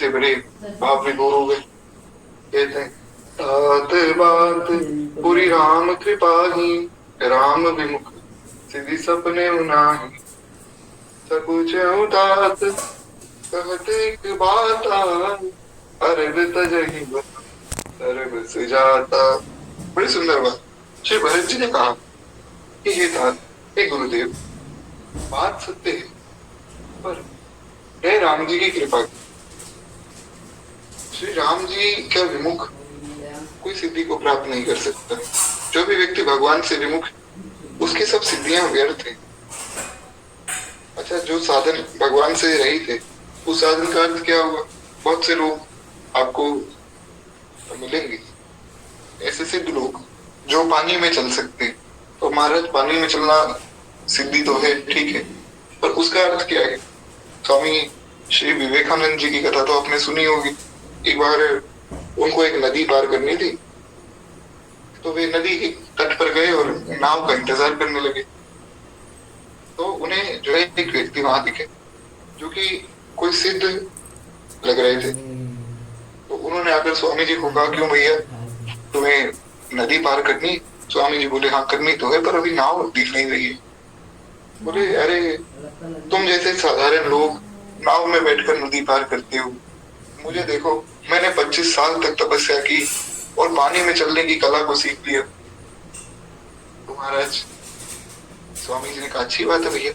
से बड़े भाव विभोर हो गए। कहते हैं तात बात पूरी राम कृपा ही, राम विमुख सिद्धि सपने उनाही, सकुच उदात कहत एक बाता, अरब तजहि बत सर्व सुजाता। बड़ी सुंदर बात। श्री भरत जी ने कहा कि हे तात, हे गुरुदेव, बात सत्य है, पर हे राम जी की कृपा की। श्री राम जी क्या विमुख कोई सिद्धि को प्राप्त नहीं कर सकता। जो भी व्यक्ति भगवान से विमुख, उसकी सब सिद्धियां व्यर्थ है। अच्छा, जो साधन भगवान से रहित है, उस साधन का अर्थ क्या हुआ? बहुत से लोग आपको मिलेंगे, ऐसे सिद्ध लोग जो पानी में चल सकते हैं। तो महाराज, पानी में चलना सिद्धि तो है, ठीक है, पर उसका अर्थ क्या है? स्वामी श्री विवेकानंद जी की कथा तो आपने सुनी होगी। एक बार उनको एक नदी पार करनी थी, तो वे नदी के तट पर गए और नाव का इंतजार करने लगे। तो उन्हें जो है एक व्यक्ति वहां दिखे, जो कि कोई सिद्ध लग रहे थे। तो उन्होंने आकर स्वामी जी को कहा, क्यों भैया, तुम्हें नदी पार करनी? स्वामी जी बोले, हाँ करनी तो है, पर अभी नाव दिख नहीं रही है। बोले, अरे तुम जैसे साधारण लोग नाव में बैठकर नदी पार करते हो, मुझे देखो, मैंने 25 साल तक तपस्या की और पानी में चलने की कला को सीख लिया। तो महाराज, स्वामी जी ने कहा, अच्छी बात है भैया,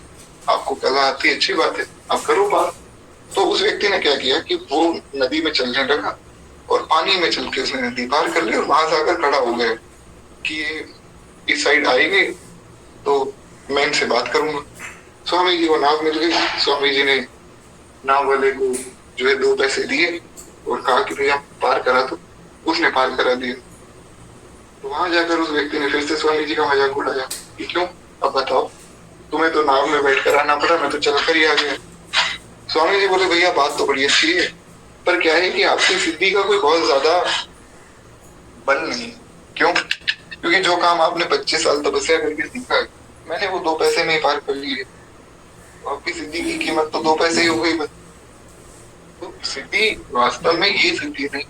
आपको कला आती है, अच्छी बात है, आप करो पार। तो उस व्यक्ति ने क्या किया कि वो नदी में चलने लगा और पानी में चल के उसने नदी पार कर ली और वहां जाकर खड़ा हो गया कि इस साइड आएंगे तो मैं इनसे बात करूंगा। स्वामी जी को नाव मिल गई। स्वामी जी ने नाव वाले को जो है 2 पैसे दिए और कहा कि भैया पार करा। तो उसने पार करा दिया। तो वहां जाकर उस व्यक्ति ने फिर से स्वामी जी का मजाक उड़ाया कि क्यों, अब बताओ, तुम्हें तो नाव में बैठ कर आना पड़ा, मैं तो चलकर ही आ गया। स्वामी जी बोले, भैया बात तो बड़ी अच्छी है, पर क्या है कि आपकी सिद्धि का कोई बहुत ज्यादा बल नहीं। क्यों? क्योंकि जो काम आपने 25 साल तपस्या करके सीखा है, मैंने वो 2 पैसे में ही पार कर लिए। तो आपकी सिद्धि की कीमत तो 2 पैसे ही हो गई बस। तो सिद्धि वास्तव में ये सिद्धि नहीं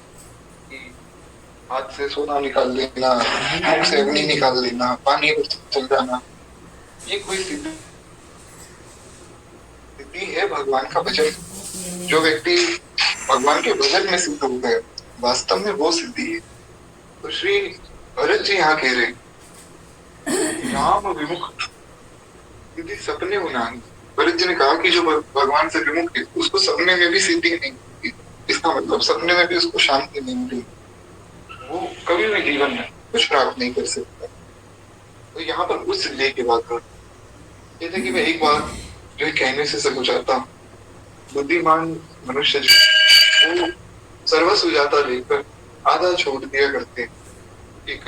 कि हाथ से सोना निकाल लेना, मुख से अग्नि निकाल लेना, पानी में चल जाना। ये कोई सिद्धि सिद्धि है भगवान का भजन। जो व्यक्ति भगवान के भजन में सिद्ध हो गया, वास्तव में वो सिद्धि है। तो श्री भरत जी यहाँ कह रहे, राम विमुख सिद्धि सपने होना। भरत जी ने कहा कि जो भगवान से विमुख है, उसको सपने में भी सिद्धि नहीं मिलती। इसका मतलब सपने में भी उसको शांति नहीं मिली, वो कभी भी जीवन में कुछ प्राप्त नहीं कर सकता। तो यहाँ पर उस सिद्धि की बात कर कहते कि मैं एक बार जो है कहने से सब हो जाता, बुद्धिमान मनुष्य जो वो सर्वस्व जाता देखकर आधा छोड़ दिया करते। एक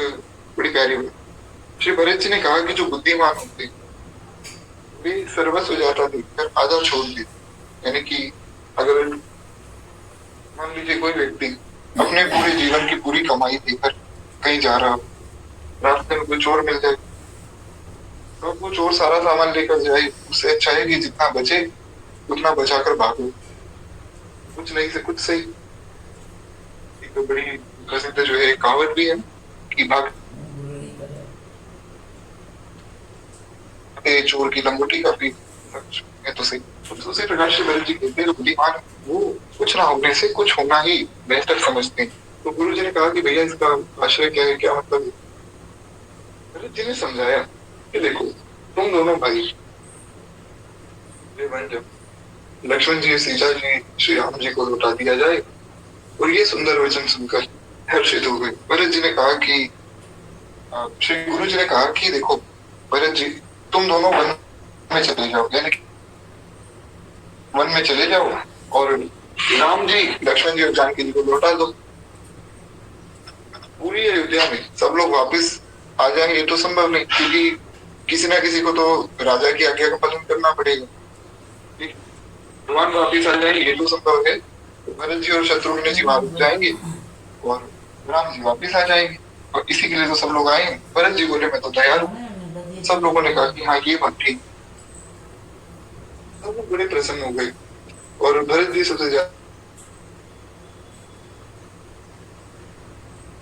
बड़ी प्यारी बात। श्री भरत जी ने कहा कि जो बुद्धिमान होते वे सर्वस्व जाता देखकर आधा छोड़ देते। यानी कि अगर मान लीजिए कोई व्यक्ति अपने पूरे जीवन की पूरी कमाई देकर कहीं जा रहा हो, रास्ते में कोई चोर मिल जाए, तो वो चोर सारा सामान लेकर जाए, उससे अच्छा है कि जितना बचे उतना बचाकर भागो। कुछ नहीं से कुछ सही। एक तो बड़ी प्रसिद्ध जो है कहावत भी है कि भाग चोर की लंगोटी काफी है तो सही। तो दूसरे प्रकार से भरत जी कहते हैं बुद्धिमान वो कुछ ना होने से कुछ होना ही बेहतर समझते हैं। तो गुरु जी ने कहा कि भैया इसका आश्रय क्या है, क्या मतलब है? भरत जी ने समझाया कि देखो, तुम दोनों भाई लक्ष्मण जी सीता जी श्री राम जी को लौटा दिया जाए। और ये सुंदर वचन सुनकर हर्षित हो गए। भरत जी ने कहा कि श्री गुरु जी ने कहा कि देखो भरत जी, तुम दोनों वन में चले जाओ, यानी कि वन में चले जाओ और राम जी, लक्ष्मण जी और जानकी जी को लौटा दो। पूरी अयोध्या में सब लोग वापस आ जाएंगे ये तो संभव नहीं, क्योंकि किसी ना किसी को तो राजा की आज्ञा का पालन करना पड़ेगा। भगवान वापिस आ जाएंगे ये तो संभव है। तो भरत जी और शत्रुघ्न जी वहां रुक जाएंगे और राम जी वापिस आ जाएंगे, और इसी के लिए तो सब लोग आए। भरत जी बोले, मैं तो तैयार हूँ। सब लोगों ने कहा कि हाँ ये बात ठीक। सब लोग बड़े प्रसन्न हो गए और भरत जी सबसे ज्यादा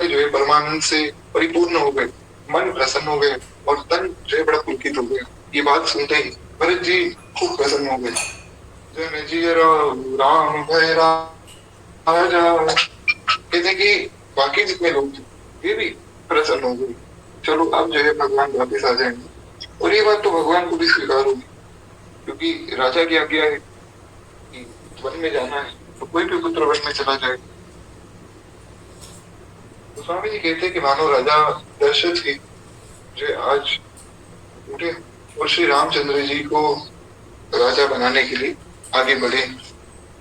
जो है परमानंद से परिपूर्ण हो गए, मन प्रसन्न हो गए और तन जो है बड़ा पुलकित हो गया। ये बात सुनते ही भरत जी खूब प्रसन्न हो गए। जन जी राम भय राजा, कहते कि बाकी जितने लोग थे ये भी प्रसन्न हो गए। चलो अब जो है भगवान वापिस आ जाएंगे। और ये बात तो भगवान को भी स्वीकार होगी, क्योंकि राजा की आज्ञा है कि वन में जाना है, तो कोई भी पुत्र वन में चला जाए। तो स्वामी जी कहते हैं कि मानो राजा दशरथ ही जो आज उठे और श्री रामचंद्र जी को राजा बनाने के लिए आगे बढ़े।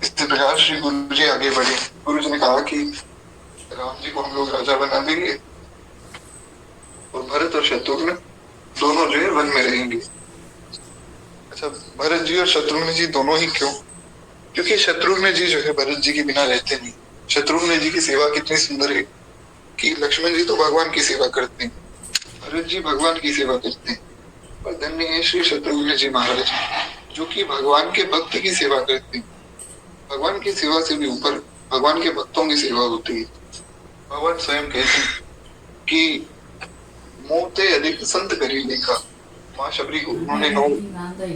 इस प्रकार श्री गुरु जी आगे बढ़े। गुरु जी ने कहा कि राम जी को हम लोग राजा बना देंगे और भरत और शत्रुघ्न दोनों जो है वन में रहेंगे। अच्छा, भरत जी और शत्रुघ्न जी दोनों ही क्यों? क्योंकि शत्रुघ्न जी जो है भरत जी के बिना रहते नहीं। शत्रुघ्न जी की सेवा कितनी सुंदर है कि लक्ष्मण जी तो भगवान की सेवा करते हैं, भरत जी भगवान की सेवा करते हैं, और धन्य है श्री शत्रुघ्न जी महाराज जो कि भगवान के भक्त की सेवा करते हैं। भगवान की सेवा से भी ऊपर भगवान के भक्तों की सेवा होती है। भगवान स्वयं कहते हैं कि मोते अधिक संत करी देखा। माँ शबरी को उन्होंने नौ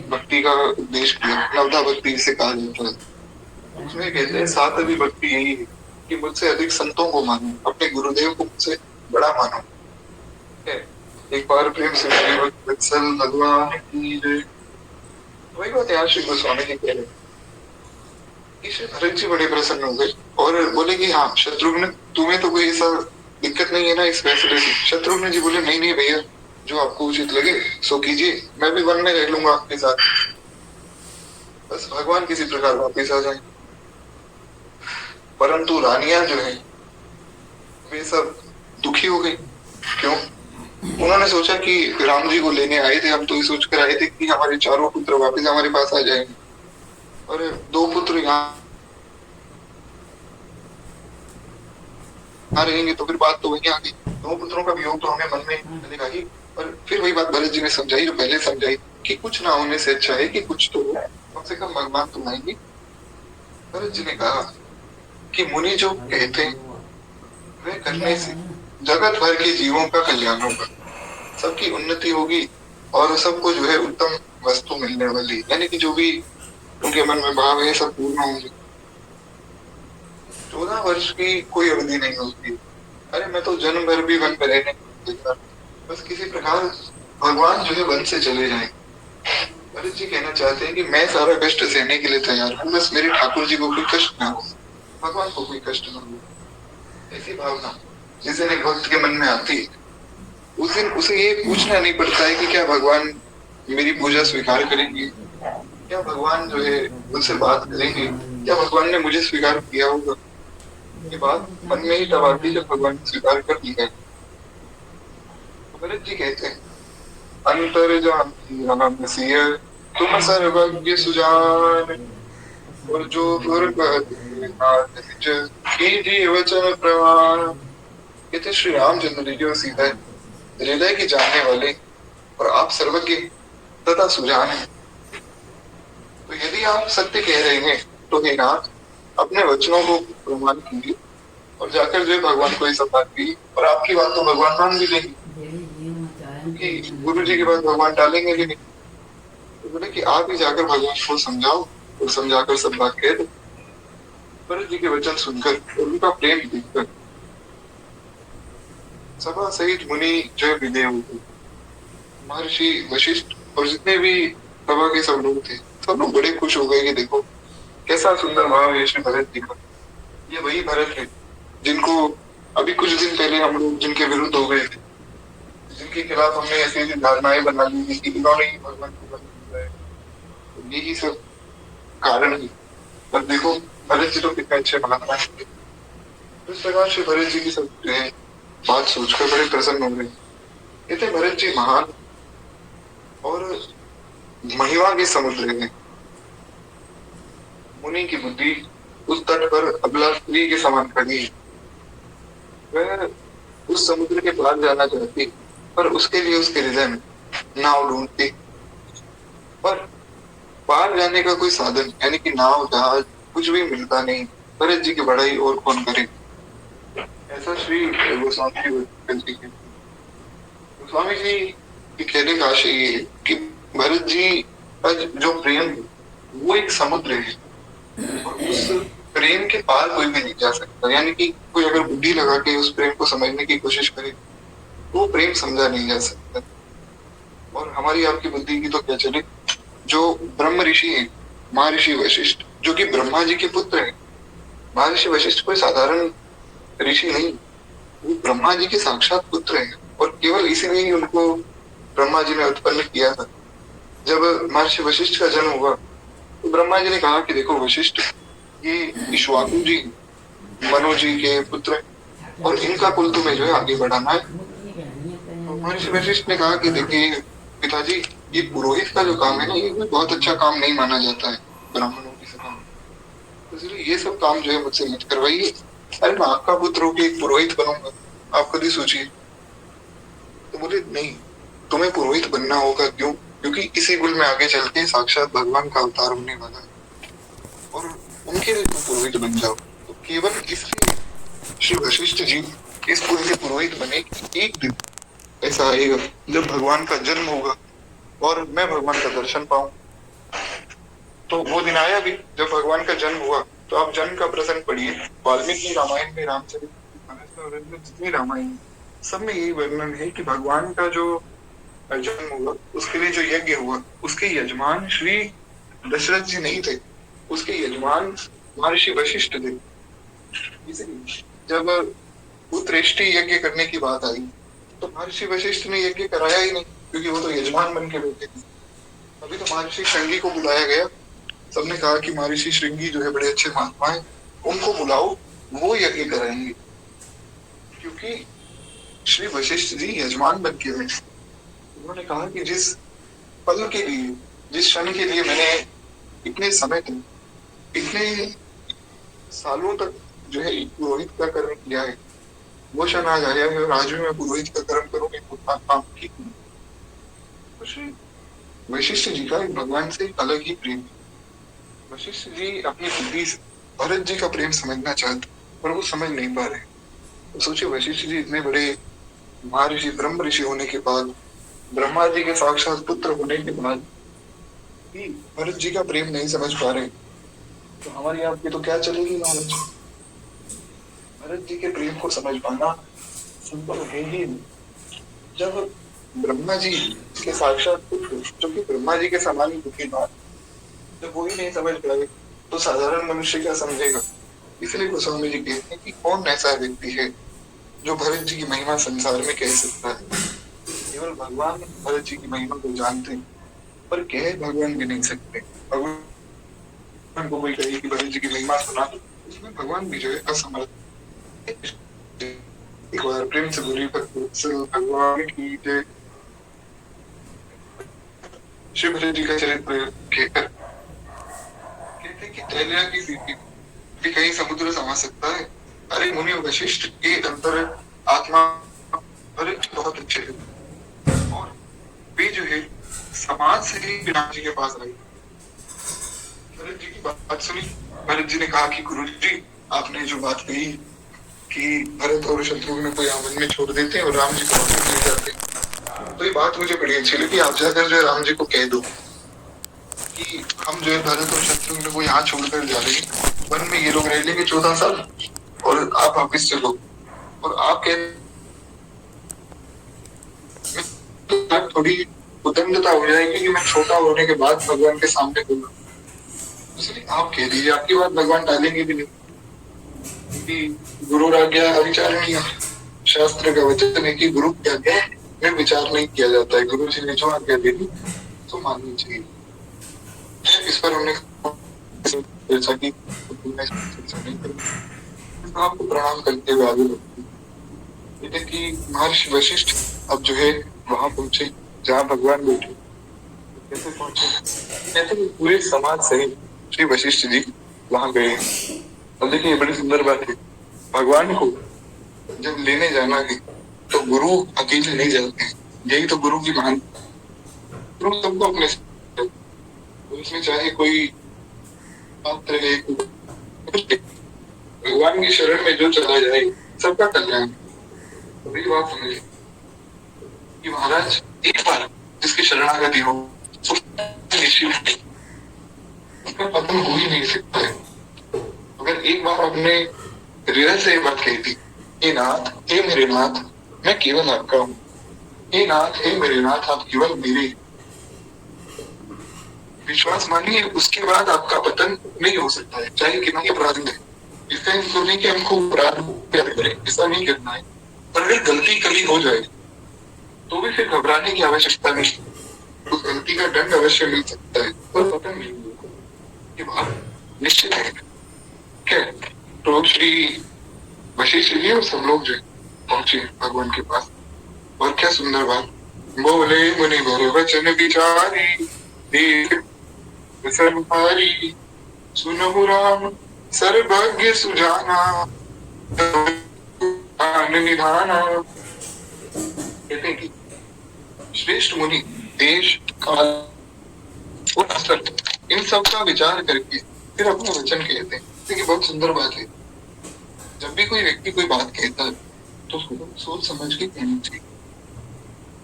भक्ति का उपदेश किया, नवधा भक्ति जिसे कहा जाता है। उसमें कहते हैं सातवीं भक्ति यही है कि मुझसे अधिक संतों को मानो, अपने गुरुदेव को मुझसे बड़ा मानो। एक बार प्रेम से वत्सल भगवान की जय। वही बात यहाँ श्री गोस्वामी जी कह रहे। श्री भरत जी बड़े प्रसन्न हो गए और बोले कि हाँ शत्रुघ्न, तुम्हें तो कोई ऐसा दिक्कत नहीं है ना इस फैसले से? शत्रुघ्न जी बोले नहीं नहीं भैया, जो आपको उचित लगे सो कीजिए, मैं भी वन में रह लूंगा आपके साथ, बस भगवान किसी प्रकार वापिस आ जाए। परंतु रानियां जो है वे सब दुखी हो गई। क्यों? उन्होंने सोचा कि राम जी को लेने आए थे, हम तो ये सोच कर आए थे कि हमारे चारों पुत्र वापिस हमारे पास आ जाएंगे, और दो पुत्र यहाँ रहेंगे तो फिर बात तो वहीं आ गई। दो पुत्रों का वियोग तो हमें मन में चलेगा ही। पर फिर वही बात भरत जी ने समझाई, जो पहले समझाई कि कुछ ना होने से अच्छा है कि कुछ तो हो, कम से कम भगवान तो आएंगे। भरत जी ने कहा कि मुनि जो कहते हैं वे करने से जगत भर के जीवों का कल्याण होगा, सबकी उन्नति होगी और सबको जो है उत्तम वस्तु मिलने वाली, यानी कि जो भी उनके मन में भाव है सब पूर्ण होंगे। 14 वर्ष की कोई अवधि नहीं होती। अरे मैं तो जन्म भर भी वन में रहने, बस किसी प्रकार भगवान जो है वन से चले जाए। भरत जी कहना चाहते हैं कि मैं सारा कष्ट सहने के लिए तैयार हूँ, बस मेरे ठाकुर जी को कोई कष्ट ना हो, भगवान को कोई कष्ट ना हो। ऐसी भावना जिस दिन एक भक्त के मन में आती है उस दिन उसे ये पूछना नहीं पड़ता है कि क्या भगवान मेरी पूजा स्वीकार करेंगे, क्या भगवान जो है मुझसे बात करेंगे, क्या भगवान ने मुझे स्वीकार किया होगा। ये बात मन में ही तब आती जब भगवान ने स्वीकार कर लिया है। भरत जी कहते हैं अंतर जानती राम सिय तुम सर्वज्ञ सुजान, और जो कीजिए वचन प्रमाण। कहते श्री रामचंद्र जी जो सीधा हृदय के जानने वाले और आप सर्वज्ञ तथा सुजान है। तो यदि आप सत्य कह रहे हैं तो हे नाथ अपने वचनों को प्रमाण कीजिए और जाकर जो भगवान को ये सब बात कीजिए, और आपकी बात तो भगवान मान भी लेंगे कि गुरु जी की बात भगवान टालेंगे भी नहीं। तो बोले कि आप ही जाकर भगवान को समझाओ और समझाकर सब बात कह दो। भरत जी के वचन सुनकर और उनका प्रेम देखकर सभा सहित मुनि जो है विदे हो गए। महर्षि वशिष्ठ और जितने भी सभा के सब लोग थे सब लोग बड़े खुश हो गए कि देखो कैसा सुंदर भाव है श्री भरत जी का। ये वही भरत है जिनको अभी कुछ दिन पहले हम लोग जिनके विरुद्ध हो गए थे, जिनके खिलाफ हमने ऐसी ऐसी धारणाएं बना ली थी कि इन्होंने ही भगवान को बदल दिया है, तो यही सब कारण है। पर देखो भरत जी तो कितने अच्छे महात्मा है। इस प्रकार से भरत जी की सब बात सोचकर बड़े प्रसन्न हो गए। कहते भरत जी महान और महिमा के समुद्र में मुनि की बुद्धि उस तट पर अबला स्त्री के समान खड़ी है। वह उस समुद्र के पार जाना चाहती, पर उसके लिए उसके हृदय में नाव ढूंढती, पर पार जाने का कोई साधन यानी कि नाव जहाज कुछ भी मिलता नहीं। भरत जी की बड़ाई और कौन करे। ऐसा श्री गोस्वामी जी के गोस्वामी जी के कहने का आशय ये है कि भरत जी का जो प्रेम है वो एक समुद्र है और उस प्रेम के पार कोई भी नहीं जा सकता। यानी कि कोई अगर बुद्धि लगा के उस प्रेम को समझने की कोशिश करे तो वो प्रेम समझा नहीं जा सकता। और हमारी आपकी बुद्धि की तो क्या चले, जो ब्रह्म ऋषि है महर्षि वशिष्ठ, जो कि ब्रह्मा जी के पुत्र हैं। महर्षि वशिष्ठ कोई साधारण ऋषि नहीं, वो ब्रह्मा जी के साक्षात पुत्र हैं और केवल इसीलिए ही उनको ब्रह्मा जी ने उत्पन्न किया था। जब महर्षि वशिष्ठ का जन्म हुआ तो ब्रह्मा जी ने कहा कि देखो वशिष्ठ, ये इक्ष्वाकु जी मनु जी के पुत्र हैं और इनका कुल तुम्हें जो है आगे बढ़ाना है। तो महर्षि वशिष्ठ ने कहा कि देखिए पिताजी, ये पुरोहित का जो काम है ना, ये कोई बहुत अच्छा काम नहीं माना जाता है ब्राह्मणों की सभा में, तो इसलिए ये सब काम जो है मुझसे मत करवाइए। अरे मैं आपका पुत्र होकर एक पुरोहित बनूंगा, आप खुद ही सोचिए। तो बोले नहीं, तुम्हें पुरोहित बनना होगा। क्यों? क्योंकि इसी कुल में आगे चल के साक्षात भगवान का अवतार होने वाला है और उनके लिए तुम पुरोहित बन जाओ। तो केवल इसलिए श्री वशिष्ठ जी इस कुल के पुरोहित बने कि एक दिन ऐसा आएगा जब भगवान का जन्म होगा और मैं भगवान का दर्शन पाऊं। तो वो दिन आया भी जब भगवान का जन्म हुआ। तो आप जन्म का प्रसंग पढ़िए, वाल्मीकि रामायण में, रामचरितमानस में और जितनी रामायण सब में यही वर्णन है कि भगवान का जो जन्म हुआ उसके लिए जो यज्ञ हुआ उसके यजमान श्री दशरथ जी नहीं थे, उसके यजमान महर्षि वशिष्ठ थे। इसलिए जब उत्तरेष्टि यज्ञ करने की बात आई तो महर्षि वशिष्ठ ने यज्ञ कराया ही नहीं, क्योंकि वो तो यजमान बन के बैठे थे। अभी तो महर्षि श्रृंगी को बुलाया गया, सबने कहा कि महर्षि श्रृंगी जो है बड़े अच्छे महात्मा है, उनको बुलाओ, वो यज्ञ कराएंगे। क्योंकि श्री वशिष्ठ जी यजमान बन के बैठे, उन्होंने कहा कि जिस पल के लिए, जिस क्षण के लिए मैंने इतने समय तक, इतने सालों तक जो है पुरोहित का कर्म किया है, वो क्षण आज आया है और आज भी मैं पुरोहित का कर्म करूंगी, उतना काम ठीक नहीं। तो श्री वशिष्ठ जी का भगवान से अलग ही प्रेम है। वशिष्ठ जी अपनी बुद्धि से भरत जी का प्रेम समझना चाहते पर वो समझ नहीं पा रहे। तो सोचिए, वशिष्ठ जी इतने बड़े महर्षि ब्रह्म ऋषि होने के बाद, ब्रह्मा जी के साक्षात पुत्र होने के बाद भी भरत जी का प्रेम नहीं समझ पा रहे, तो हमारी आपकी तो क्या चलेगी नॉलेज। भरत जी के प्रेम को समझ पाना संभव है ही नहीं। जब ब्रह्मा जी के साक्षात पुत्र, जो कि ब्रह्मा जी के समान ही बुद्धिमान, जब वो ही नहीं समझ पाए तो साधारण मनुष्य क्या समझेगा। इसलिए गोस्वामी जी कहते हैं कि कौन ऐसा व्यक्ति है जो भरत जी की महिमा संसार में कह सकता है। केवल भगवान भरत जी की महिमा को जानते हैं पर कह भगवान भी नहीं सकते। भगवान को कोई कहे कि भरत जी की महिमा सुना, उसमें भगवान भी जो है असमर्थ। एक बार प्रेम से बोली भगवान की जय। श्री भरत जी का चरित्र कहकर कहते कि तैलिया की सीधी भी कहीं समुद्र समा सकता है। अरे मुनि वशिष्ठ के अंतर आत्मा भरत जी बहुत अच्छे थे और वे जो है समाज से ही राम जी के पास आए। भरत जी की बात सुनी, भरत जी ने कहा कि गुरु जी, आपने जो बात कही कि भरत और शत्रुघ्न को यहाँ वन में छोड़ देते हैं और राम जी को वापस ले जाते हैं, तो ये बात मुझे बड़ी अच्छी लगी। आप जाकर जो है राम जी को कह दो कि हम जो है भरत और शत्रुघ्न को यहाँ छोड़कर जा रहे हैं, वन में ये लोग रह लेंगे 14 साल और आप वापिस चलो। और आप कह थोड़ी उदंडता हो जाएगी कि मैं छोटा होने के बाद भगवान के सामने बोलूं, इसलिए आप कह दीजिए, आपकी बात भगवान टालेंगे भी नहीं कि गुरु आज्ञा अविचारणीय, शास्त्र का वचन है कि गुरु की आज्ञा में विचार नहीं किया जाता है। गुरु जी ने जो आज्ञा दे दी तो माननी चाहिए। इस पर हमने चर्चा की, आपको प्रणाम करते हुए आगे बढ़ते हैं कि महर्षि वशिष्ठ अब जो है वहां पहुंचे जहाँ भगवान बैठे। कैसे पहुंचे? कहते कि पूरे समाज सहित श्री वशिष्ठ जी वहां गए। अब देखिए बड़ी सुंदर बात है, भगवान को जब लेने जाना है तो गुरु अकेले नहीं जाते हैं। यही तो गुरु की महान, गुरु सबको अपने उसमें चाहे कोई पात्र है, भगवान की शरण में जो चला जाए सबका कल्याण। वही बात समझिए कि महाराज एक बार जिसकी शरणागति हो निश्चित है, उसका पतन हो ही नहीं सकता है। अगर एक बार आपने हृदय से बात कही थी, हे नाथ, हे मेरे नाथ, मैं केवल आपका हूँ, हे नाथ, हे मेरे नाथ, आप केवल मेरे, विश्वास मानिए, उसके बाद आपका पतन नहीं हो सकता है, चाहे कितना ही अपराध है। इसका मतलब नहीं कि हमको अपराध प्यार करें, ऐसा नहीं करना है। पर अगर गलती कभी हो जाए तो भी फिर घबराने की आवश्यकता नहीं, उस गलती का दंड अवश्य मिल सकता है, पर पतन नहीं होगा। ये बात निश्चित है। क्या तो श्री वशिष्ठ जी और सब लोग जो पहुंचे भगवान के पास, और क्या सुंदर बात, बोले मुनि वर वचन विचारी, देख सर्वहारी, सुनहु राम सर्वज्ञ सुजाना, निधाना। कहते हैं कि श्रेष्ठ मुनि देश काल और असर इन सब का विचार करके फिर अपने वचन कहते हैं। देखिए बहुत सुंदर बात है, जब भी कोई व्यक्ति कोई बात कहता है तो उसको सोच समझ के कहनी चाहिए,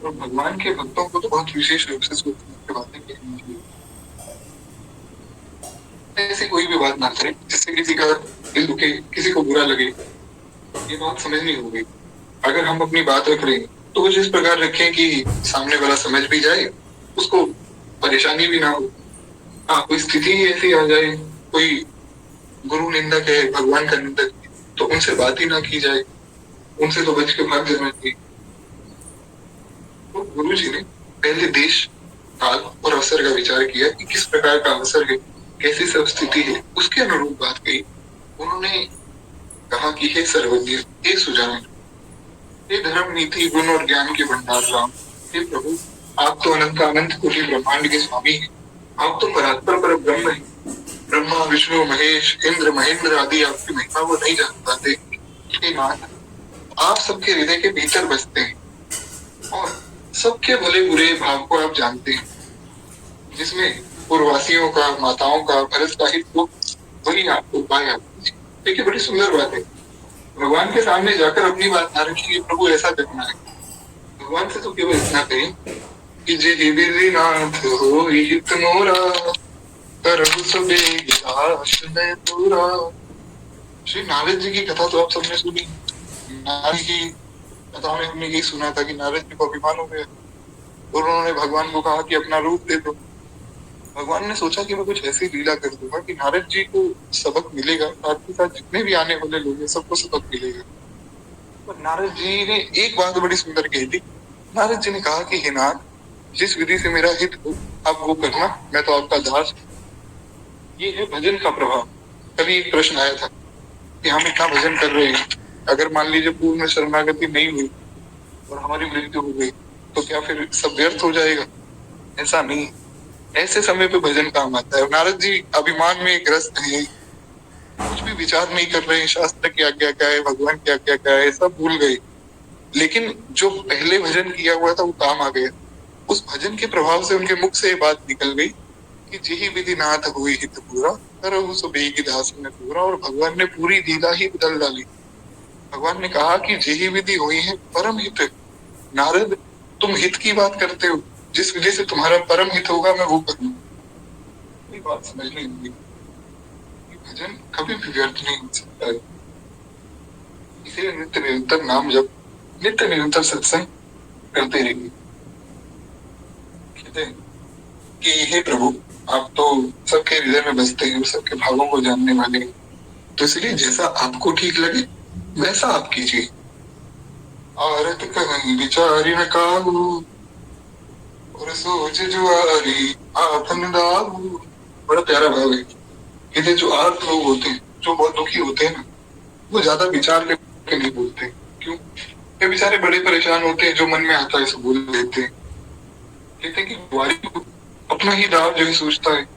और भगवान के भक्तों को तो बहुत विशेष रूप से सोच समझ के बातें कहनी चाहिए। ऐसी कोई भी बात ना करें जिससे किसी का दिल दुखे, किसी को बुरा लगे, ये बात समझनी होगी। अगर हम अपनी बात रख रहे हैं तो कुछ इस प्रकार रखें कि सामने वाला समझ भी जाए, उसको परेशानी भी ना हो। हाँ, कोई स्थिति ही ऐसी आ जाए, कोई गुरु निंदक है, भगवान का निंदक है, तो उनसे बात ही ना की जाए, उनसे तो बच के भाग जाना चाहिए। तो गुरु जी ने पहले देश काल और अवसर का विचार किया कि किस प्रकार का अवसर है, कैसी सब स्थिति है, उसके अनुरूप बात कही। उन्होंने कहा कि हे सर्वज्ञ, हे सुजान, हे धर्म नीति गुण और ज्ञान के भंडार राम, हे प्रभु, आप तो अनंत अनंत कोटि ब्रह्मांड के स्वामी हैं, आप तो परात्पर पर ब्रह्म हैं। ब्रह्मा विष्णु महेश इंद्र महेंद्र आदि आपकी महिमा वो नहीं जान पाते। हे नाथ, आप सबके हृदय के भीतर बसते हैं और सबके भले बुरे भाव को आप जानते हैं, जिसमें पूर्ववासियों का, माताओं का, भरत का हित हो, वही आपको उपाय आप। देखिए बड़ी सुंदर बात है, भगवान के सामने जाकर अपनी बात ना रखिए, प्रभु ऐसा करना है। भगवान से तो केवल इतना कहें कि जे विधिनाथ हो हित मोरा, करहु सबेग आश्रय तोरा। श्री नारद जी की कथा तो आप सबने सुनी। नारद की कथा में हमने यही सुना था कि नारद जी को अभिमान हो गया और उन्होंने भगवान को कहा कि अपना रूप दे दो। भगवान ने सोचा कि मैं कुछ ऐसी लीला कर दूंगा कि नारद जी को सबक मिलेगा, साथ ही साथ जितने भी आने वाले लोग हैं सबको सबक मिलेगा। पर नारद जी ने एक बात बड़ी सुंदर कही थी। नारद जी ने कहा कि हे नाथ, जिस विधि से मेरा हित हो आप वो करना, मैं तो आपका दास। ये है भजन का प्रभाव। कभी एक प्रश्न आया था कि हम इतना भजन कर रहे हैं, अगर मान लीजिए पूर्ण शरणागति नहीं हुई और हमारी मृत्यु हो गई तो क्या फिर सब व्यर्थ हो जाएगा? ऐसा नहीं, ऐसे समय पे भजन काम आता है। नारद जी अभिमान में ग्रस्त हैं, कुछ भी विचार नहीं कर रहे हैं, शास्त्र की आज्ञा क्या है, भगवान की आज्ञा क्या है, सब भूल गए। लेकिन जो पहले भजन किया हुआ था वो काम आ गया। उस भजन के प्रभाव से उनके मुख से ये बात निकल गई कि जेहि विधि नाथ हुई हित पूरा, करहु सो बेगी दास ने पूरा। और भगवान ने पूरी लीला ही बदल डाली। भगवान ने कहा कि जेहि विधि हुई है परम हित। नारद, तुम हित की बात करते हो, जिस विधि से तुम्हारा परम हित होगा मैं वो करूंगा। ये बात समझनी होगी, भजन कभी भी व्यर्थ नहीं हो सकता है। इसीलिए नित्य निरंतर नाम जप, नित्य निरंतर सत्संग करते रहिए। कहते हैं कि हे प्रभु, आप तो सबके हृदय में बसते हैं, सबके भावों को जानने वाले हैं, तो इसलिए जैसा आपको ठीक लगे वैसा आप कीजिए। आरत कहीं विचारी न काबू, और सोच जुआरी आपन दाबू। बड़ा प्यारा भाव है। कहते जो आर्त लोग होते हैं, जो बहुत दुखी होते हैं ना, वो ज्यादा विचार करके नहीं बोलते। क्यों? ये बेचारे बड़े परेशान होते हैं, जो मन में आता है सब बोल देते हैं। कहते हैं कि जुआरी अपना ही दाव जो है सोचता है।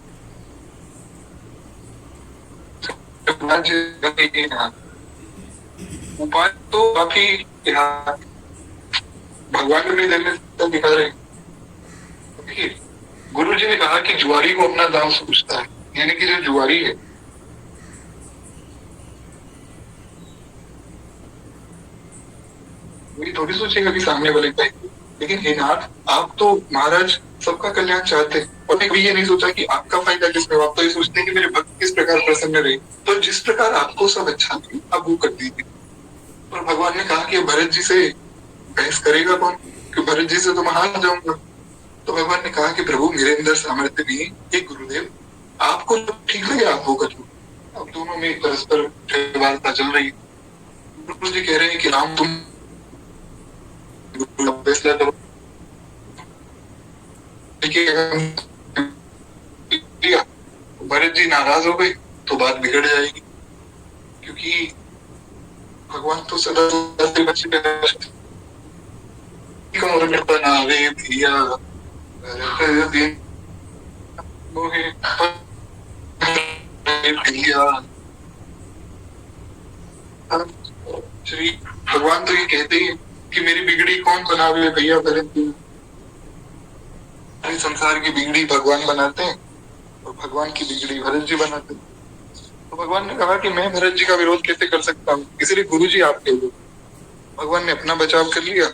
उपाय तो काफी यहाँ भगवान ने जन्म दिखा रहे हैं। गुरु जी ने कहा कि जुआरी को अपना दाव सोचता है, यानी कि जो जुआरी है ये थोड़ी सोचेगा कि सामने वाले का ही। लेकिन हे नाथ, आप तो महाराज सबका कल्याण चाहते हैं, और कभी ये नहीं सोचा कि आपका फायदा किसमें हो। आप तो ये सोचते हैं कि मेरे भक्त किस प्रकार प्रसन्न रहे। तो जिस प्रकार आपको सब अच्छा लगे आप वो कर दीजिए। और भगवान ने कहा कि भरत जी से बहस करेगा कौन, कि भरत जी से तो मैं हार जाऊंगा। तो भगवान ने कहा कि प्रभु मेरे अंदर सामर्थ्य नहीं है, हे गुरुदेव आपको जो ठीक लगे आप वो कर लो। अब दोनों में परस्पर वार्ता चल रही है। गुरु जी कह रहे हैं कि राम तुम फैसला करो। भरत जी नाराज हो गए तो बात बिगड़ जाएगी, क्योंकि भगवान तो सदा बच्चे बनावे भैया श्री भगवान तो ये कहते ही कि मेरी बिगड़ी कौन बनावे भैया भरत जी। संसार की बिगड़ी भगवान बनाते हैं और भगवान की बिगड़ी भरत जी बनाते हैं। तो भगवान ने कहा कि मैं भरत जी का विरोध कैसे कर सकता हूँ, इसलिए गुरु जी आप कह दो। भगवान ने अपना बचाव कर लिया।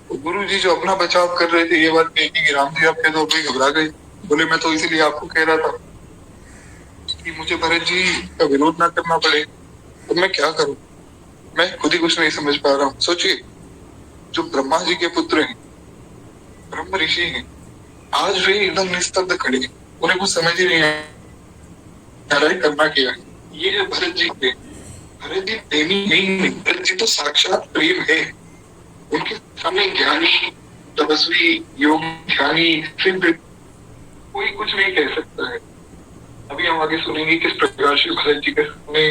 तो गुरु जी जो अपना बचाव कर रहे थे ये बात कही कि राम जी आप कह दो, कोई घबरा गए। बोले मैं तो इसीलिए आपको कह रहा था कि मुझे भरत जी का विरोध ना करना पड़े। तो मैं क्या करूं, मैं खुद ही कुछ नहीं समझ पा रहा हूँ। सोचिए, जो ब्रह्मा जी के पुत्र हैं, ब्रह्म ऋषि हैं, आज वे एकदम निस्तब्ध खड़े हैं, उन्हें कुछ समझ ही नहीं आ रहा है करना क्या है। ये है भरत जी प्रेम। भरत जी प्रेमी नहीं, भरत जी तो साक्षात प्रेम है। उनके सामने ज्ञानी, तपस्वी, योग ध्यानी, सिद्ध कोई कुछ नहीं कह सकता है। अभी हम आगे सुनेंगे किस प्रकार से भरत जी के सामने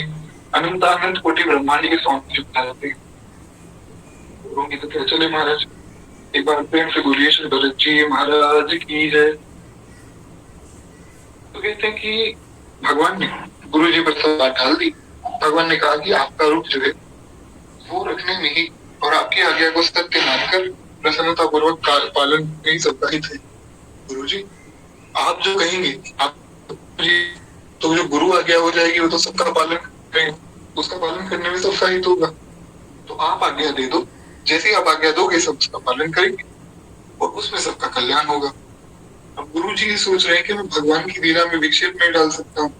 अनंतानंत कोटि ब्रह्मांड के स्वामी चुपता जाते हैं। तो क्या चले महाराज, एक बार प्रेम से बोलिए श्री भरत जी महाराज की जय। तो कहते हैं कि भगवान ने गुरु जी पर सब बात डाल दी। भगवान ने कहा कि आपका रूप जो है वो रखने में ही और आपकी आज्ञा को सत्य मानकर प्रसन्नता पूर्वक पालन में ही सबका हित है। गुरु जी आप जो कहेंगे, आप जी तो जो गुरु आज्ञा हो जाएगी वो तो सबका पालन करेंगे, उसका पालन करने में सबका हित होगा। तो आप आज्ञा दे दो, जैसे आप आज्ञा दोगे सब उसका पालन करेंगे और उसमें सबका कल्याण होगा। अब गुरु जी सोच रहे हैं कि मैं भगवान की लीला में विक्षेप नहीं डाल सकता हूँ।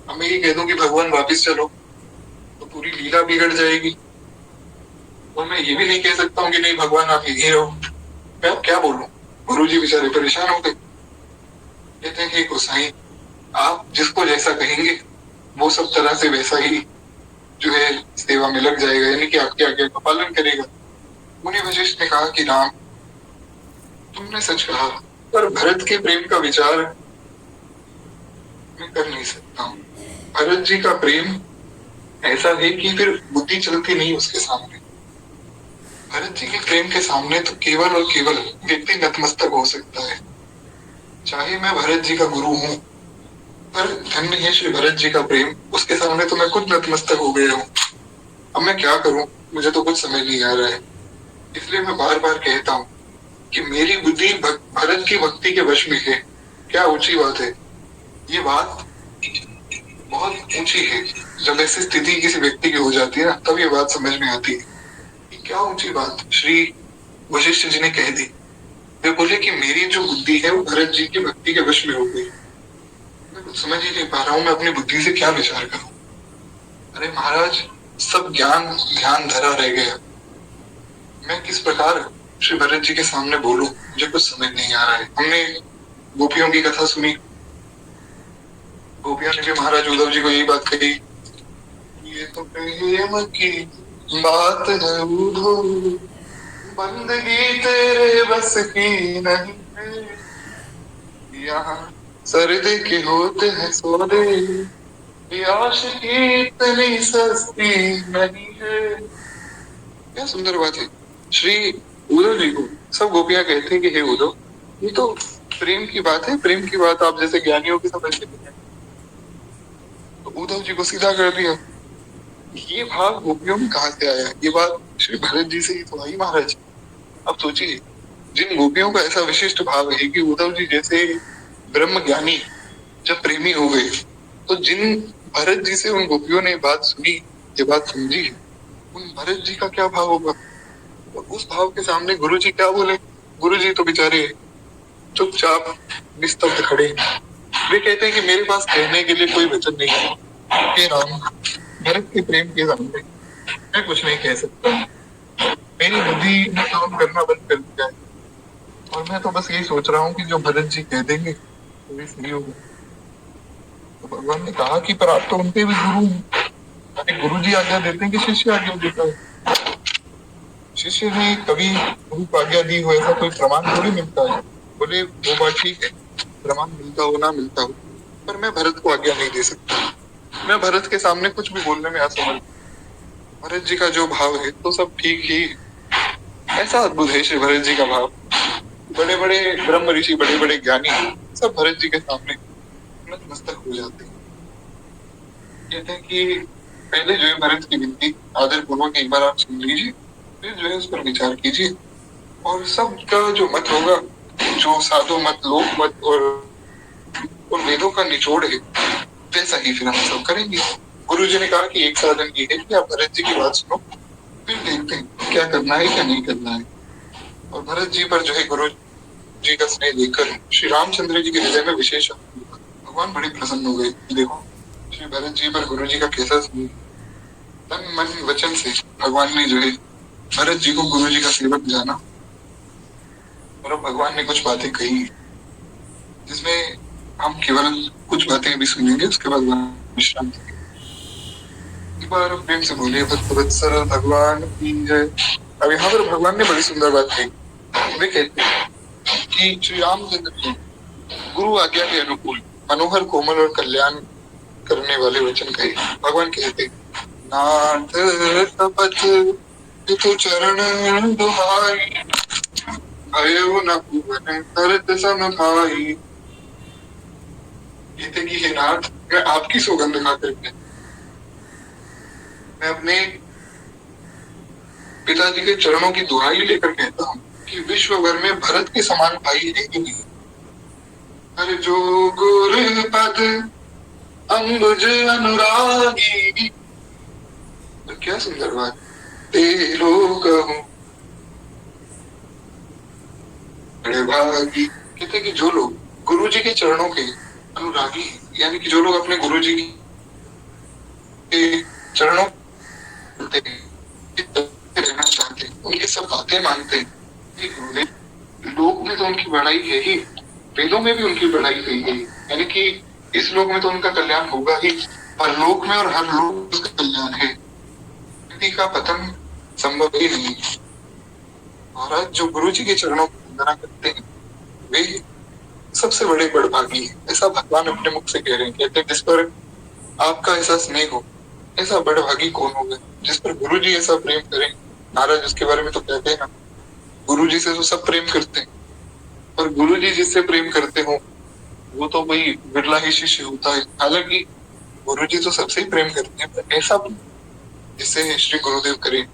अब मैं ये कह दूं कि भगवान वापिस चलो तो पूरी लीला बिगड़ जाएगी। और मैं ये भी नहीं कह सकता हूँ कि नहीं भगवान आप यही रहो। मैं अब क्या बोलूं। गुरु जी बेचारे परेशान हो गए। कहते हैं कि गोसाई आप जिसको जैसा कहेंगे वो सब तरह से वैसा ही जो है सेवा में लग जाएगा, यानी कि आपकी आज्ञा का पालन करेगा। मुनि वशिष्ठ ने कहा कि राम तुमने सच कहा, पर भरत के प्रेम का विचार मैं कर नहीं सकता हूँ। भरत जी का प्रेम ऐसा है कि फिर बुद्धि चलती नहीं उसके सामने। भरत जी के प्रेम के सामने तो केवल और केवल व्यक्ति नतमस्तक हो सकता है। चाहे मैं भरत जी का गुरु हूँ, पर धन्य है श्री भरत जी का प्रेम, उसके सामने तो मैं खुद नतमस्तक हो गया हूँ। अब मैं क्या करूं, मुझे तो कुछ समझ नहीं आ रहा है। इसलिए मैं बार बार कहता हूँ कि मेरी बुद्धि भरत की भक्ति के वश में है। क्या ऊंची बात है, ये बात बहुत ऊंची है। जब ऐसी स्थिति किसी व्यक्ति की हो जाती है ना, तब ये बात समझ में आती है। क्या ऊंची बात श्री वशिष्ठ जी ने कह दी। वे बोले कि मेरी जो बुद्धि है वो भरत जी की भक्ति के वश में हो गई। मैं कुछ समझ ही नहीं पा रहा हूँ, मैं अपनी बुद्धि से क्या विचार करूं। अरे महाराज सब ज्ञान ध्यान धरा रह गया। मैं किस प्रकार श्री भरत जी के सामने बोलूं, मुझे कुछ समझ नहीं आ रहा है। हमने गोपियों की कथा सुनी, गोपियों ने भी महाराज उद्धव जी को यही बात कही, ये तो प्रेम की बात है उद्धव, बंदगी तेरे बस की नहीं है, यहाँ सर्दी के होते हैं सौदे, आशिकी इतनी सस्ती नहीं है। क्या सुंदर बात है। श्री उद्धव जी को सब गोपियां कहते हैं कि हे उद्धव, ये तो प्रेम की बात है, प्रेम की बात आप जैसे ज्ञानियों की समझ लेते हैं। तो उद्धव जी को सीधा कर दिया। ये भाव गोपियों में कहाँ से आया, ये बात श्री भरत जी से ही तो आई महाराज। अब सोचिए, जिन गोपियों का ऐसा विशिष्ट भाव है कि उद्धव जी जैसे ब्रह्म ज्ञानी जब प्रेमी हो गए, तो जिन भरत जी से उन गोपियों ने बात सुनी, ये बात समझी, उन भरत जी का क्या भाव होगा। और उस भाव के सामने गुरुजी क्या बोले? गुरुजी तो बेचारे चुपचाप निस्तब्ध खड़े। वे कहते हैं कि मेरे पास कहने के लिए कोई वचन नहीं है। हे राम, भरत के प्रेम के सामने मैं कुछ नहीं कह सकता। मेरी बुद्धि ने काम करना बंद कर दिया है और मैं तो बस यही सोच रहा हूँ कि जो भरत जी कह देंगे तो वे सही होगा। तो भगवान ने कहा कि पर आप तो उनके भी गुरु हैं। यानी गुरु जी आज्ञा देते हैं कि शिष्य आज्ञा देता है? शिष्य ने कभी गुरु को आज्ञा दी हो ऐसा कोई प्रमाण थोड़ी मिलता है। बोले वो बात ठीक है, प्रमाण मिलता हो ना मिलता हो, पर मैं भरत को आज्ञा नहीं दे सकता। मैं भरत के सामने कुछ भी बोलने में असमर्थ। भरत जी का जो भाव है तो सब ठीक ही है। ऐसा अद्भुत है श्री भरत जी का भाव। बड़े बड़े ब्रह्म ऋषि, बड़े बड़े ज्ञानी सब भरत जी के सामने नतमस्तक हो जाते हैं। कहते हैं कि पहले जो है भरत की विनती आदर पूर्वक एक बार आप सुन लीजिए, फिर जो है उस पर विचार कीजिए और सबका जो मत होगा, जो साधु मत, लोक मत और वेदों का निचोड़ है, वैसा ही फिर हम सब करेंगे। गुरु जी ने कहा कि एक साधन ये है कि आप भरत जी की बात सुनो, फिर देखते हैं क्या करना है क्या नहीं करना है। और भरत जी पर जो है गुरु जी का स्नेह देखकर श्री रामचंद्र जी के हृदय में विशेष भगवान बड़े प्रसन्न हो गए। देखो श्री भरत जी पर गुरु जी का कैसा स्नेह, तन मन वचन से भगवान ने जो है भरत जी को गुरु जी का सेवक जाना। और अब भगवान ने कुछ बातें कही जिसमें हम केवल कुछ बातें भी सुनेंगे, उसके बाद विश्राम। एक बार प्रेम से बोलिए भक्त वत्सल भगवान की जय। अब यहाँ पर भगवान ने बड़ी सुंदर बात कही। वे कहते हैं कि श्री रामचंद्र जी गुरु आज्ञा के अनुकूल मनोहर, कोमल और कल्याण करने वाले वचन कहे। भगवान कहते नाथ तपत तिथु चरण दुहाई, भयो न भुवन तरत सम भाई। कहते कि हे नाथ, मैं आपकी सौगंध खा करके मैं अपने पिताजी के चरणों की दुहाई लेकर कहता हूँ कि विश्व भर में भरत के समान भाई है ही नहीं। अरे जो गुरु पद अंबुज अनुरागी, तो क्या सुंदर बात। तेरो कहूं बड़े भागी। कहते कि जो लोग गुरु जी के चरणों के अनुरागी, यानी कि जो लोग अपने गुरु जी के चरणों रहना चाहते हैं, उनकी सब बातें मानते हैं, लोक में तो उनकी बड़ाई है ही, वेदों में भी उनकी बड़ाई है ही। यानी कि इस लोक में तो उनका कल्याण होगा ही, पर लोक में और हर लोक उसका कल्याण है। व्यक्ति का पतन संभव ही नहीं। महाराज जो गुरु जी के चरणों की वंदना करते हैं वे सबसे बड़े बड़भागी है। ऐसा भगवान अपने मुख से कह रहे हैं। कहते हैं जिस पर आपका ऐसा स्नेह हो, ऐसा बड़भागी कौन होगा जिस पर गुरु जी ऐसा प्रेम करें। महाराज उसके बारे में तो कहते हैं ना, गुरु जी से तो सब प्रेम करते हैं, पर गुरु जी जिससे प्रेम करते हो वो तो भाई बिरला ही शिष्य होता है। हालांकि गुरु जी तो सबसे ही प्रेम करते हैं, पर ऐसा जिससे श्री गुरुदेव करें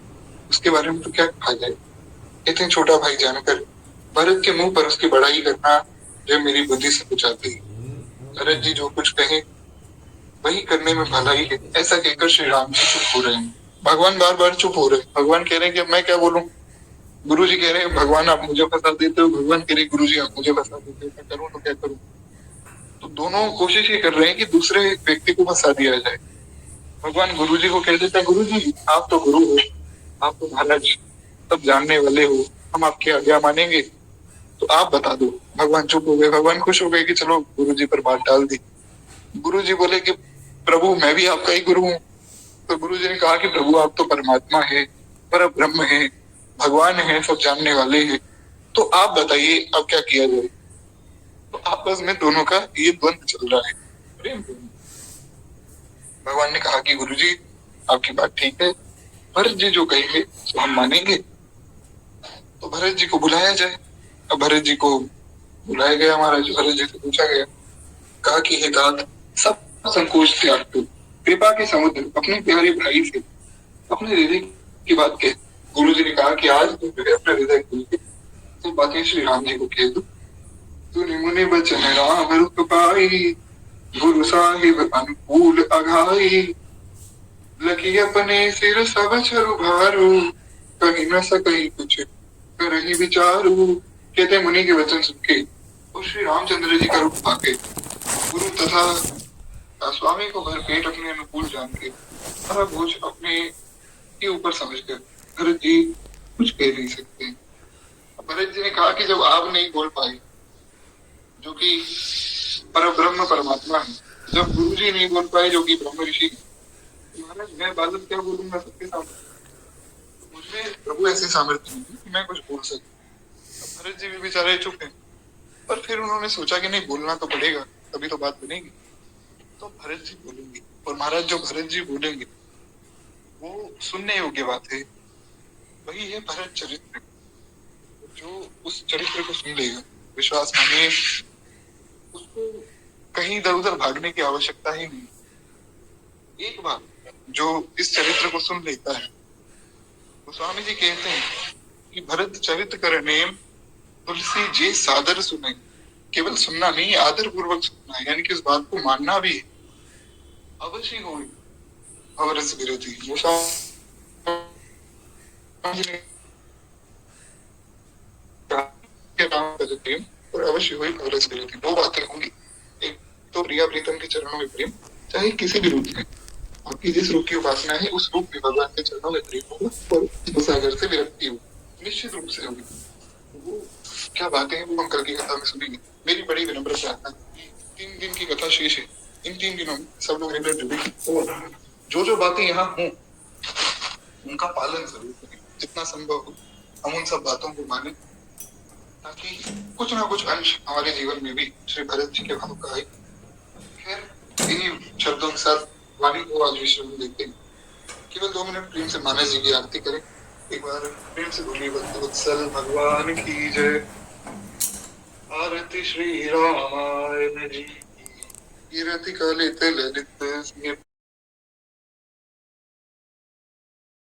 उसके बारे में तो क्या कहा जाए। कहते हैं छोटा भाई जानकर भरत के मुंह पर उसकी बड़ाई करना जो मेरी बुद्धि से बुझाती है। भरत जी जो कुछ कहे वही करने में भलाई है। ऐसा कहकर श्री राम जी चुप हो रहे हैं। भगवान बार बार चुप हो रहे हैं। भगवान कह रहे हैं कि मैं क्या बोलूं। गुरु जी कह रहे हैं भगवान आप मुझे फंसा देते हो। भगवान कह रहे गुरु जी आप मुझे फंसा देते हो, मैं करूं तो क्या करूं। तो दोनों कोशिश ये कर रहे हैं कि दूसरे व्यक्ति को फंसा दिया जाए। भगवान गुरु जी को कह देते हैं गुरु जी आप तो गुरु हो, आप तो महाराज सब जानने वाले हो, हम आपकी आज्ञा मानेंगे, तो आप बता दो। भगवान चुप हो गए। भगवान खुश हो गए कि चलो गुरु जी पर बात डाल दी। गुरु जी बोले कि प्रभु मैं भी आपका ही गुरु हूँ। तो गुरु जी ने कहा कि प्रभु आप तो परमात्मा है, पर ब्रह्म है, भगवान है, सब जानने वाले हैं, तो आप बताइए अब क्या किया जाए। तो आपस में दोनों का ये द्वंद चल रहा है, प्रेम। भगवान ने कहा कि गुरु जी आपकी बात ठीक है, भरत जी जो कहेंगे तो हम मानेंगे। तो भरत जी को बुलाया जाए। अब भरत जी को बुलाया गया। महाराज भरत जी से पूछा गया, कहा कि हे तात, सब संकोच त्याग दो, कृपा के समुद्र अपने प्यारे भाई से अपने हृदय की बात कह। गुरु जी ने कहा कि आज तुम अपने हृदय खोल के तो बातें श्री राम जी को कह दो। तूने मुनि बचन राम रूप पाई, गुरु साहिब अनुकूल अघाई, लखी अपने सिर सब छरु भारू, कहीं न कहीं कुछ कर ही विचारू, कहते मुनि के वचन सुन के और श्री रामचंद्र जी का रूप पाके गुरु तथा स्वामी को भर पेट अपने अनुकूल जान के सारा बोझ अपने के ऊपर समझ कर भरत जी कुछ कह नहीं सकते। भरत जी ने कहा कि जब आप नहीं बोल पाए, जो कि पर ब्रह्म परमात्मा है, जब गुरु जी नहीं बोल पाए जो कि ब्रह्म ऋषि, महाराज मैं बालक क्या बोलूंगा सबके सामने, मुझमें प्रभु ऐसे सामर्थ्य नहीं कि मैं कुछ बोल सकूं। भरत जी भी बेचारे चुप हैं, पर फिर उन्होंने सोचा कि नहीं बोलना तो पड़ेगा, तभी तो बात बनेगी। तो भरत जी बोलेंगे, और महाराज जो भरत जी बोलेंगे वो सुनने योग्य बात है, वही है भरत चरित्र। जो उस चरित्र को सुन लेगा, विश्वास मानिए उसको कहीं इधर उधर भागने की आवश्यकता ही नहीं। एक बार जो इस चरित्र को सुन लेता है, तो स्वामी जी कहते हैं कि भरत चरित्र करने तुलसी जी सादर सुने। केवल सुनना नहीं, आदर पूर्वक सुनना है, यानी कि उस बात को मानना भी है। अवश्य हो अवरस विरोधी वो प्रेम और अवश्य हुई अवरस विरोधी, दो बातें होंगी। एक तो प्रिया प्रीतम के चरणों में प्रेम, चाहे किसी भी रूप में, आपकी जिस रूप की उपासना है उस रूप में भगवान के चरणों में प्रेम होगा और सागर से विरक्ति हो निश्चित रूप से होगी। वो क्या बातें हैं वो हम कल की कथा में सुनेंगे। मेरी बड़ी विनम्र प्रार्थना, 3 दिन की कथा शेष है, इन 3 दिनों में सब लोग रेगुलर जुड़ेंगे और जो बातें यहाँ हों उनका पालन जरूर करें, जितना संभव हो हम उन सब बातों को माने, ताकि कुछ ना कुछ अंश हमारे जीवन में भी श्री भरत जी के भाव का आए। खैर इन्हीं शब्दों के साथ वाणी को आज विश्राम देते हैं। केवल 2 मिनट प्रेम से मानस जी की आरती करें। एक बार प्रेम से बोलिए वत्सल भगवान की जय। आरती श्री रामायण जी की, कीर्ति कलित ललित